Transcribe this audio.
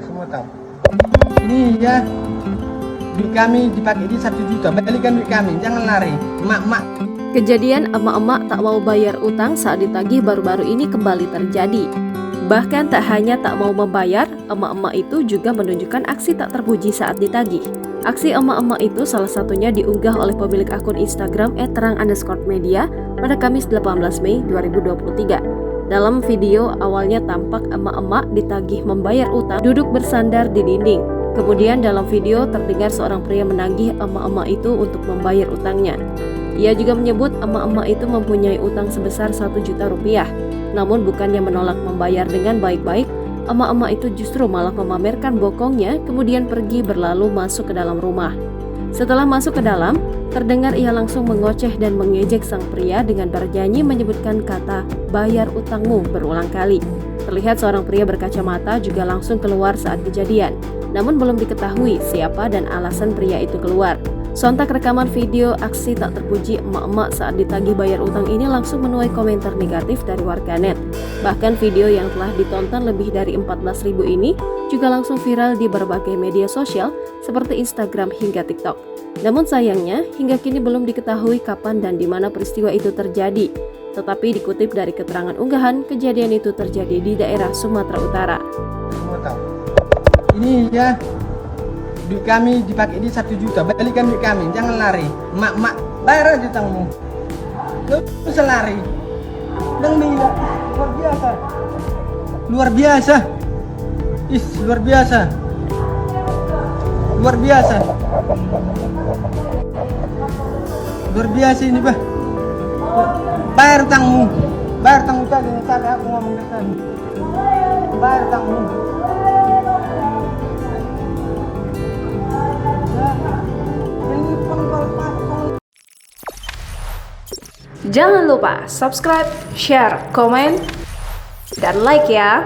Semua tahu. Ini ya, duit kami dipakai di 1 juta. Balikan duit kami, jangan lari. Mak. Kejadian emak-emak tak mau bayar utang saat ditagih baru-baru ini kembali terjadi. Bahkan tak hanya tak mau membayar, emak-emak itu juga menunjukkan aksi tak terpuji saat ditagih. Aksi emak-emak itu salah satunya diunggah oleh pemilik akun Instagram @terang_media pada Kamis 18 Mei 2023. Dalam video awalnya tampak emak-emak ditagih membayar utang duduk bersandar di dinding. Kemudian dalam video terdengar seorang pria menagih emak-emak itu untuk membayar utangnya. Ia juga menyebut emak-emak itu mempunyai utang sebesar 1 juta rupiah. Namun bukannya menolak membayar dengan baik-baik, emak-emak itu justru malah memamerkan bokongnya kemudian pergi berlalu masuk ke dalam rumah. Setelah masuk ke dalam, terdengar ia langsung mengoceh dan mengejek sang pria dengan bernyanyi menyebutkan kata bayar utangmu berulang kali. Terlihat seorang pria berkacamata juga langsung keluar saat kejadian. Namun belum diketahui siapa dan alasan pria itu keluar. Sontak rekaman video aksi tak terpuji emak-emak saat ditagih bayar utang ini langsung menuai komentar negatif dari warganet. Bahkan video yang telah ditonton lebih dari 14.000 ini juga langsung viral di berbagai media sosial seperti Instagram hingga TikTok. Namun sayangnya hingga kini belum diketahui kapan dan di mana peristiwa itu terjadi. Tetapi dikutip dari keterangan unggahan, kejadian itu terjadi di daerah Sumatera Utara. Semua tahu. Ini ya, duit kami dipakai di 1 juta. Balikan duit kami, jangan lari. Mak, bayar aja utangmu. Gak usah lari. Luar biasa. Luar biasa. Luar biasa. Luar biasa. Luar biasa ini, Bah. Bayar utangmu. Bayar utangmu tadi aku ngomong ke tadi. Bayar utangmu. Jangan lupa subscribe, share, komen, dan like ya.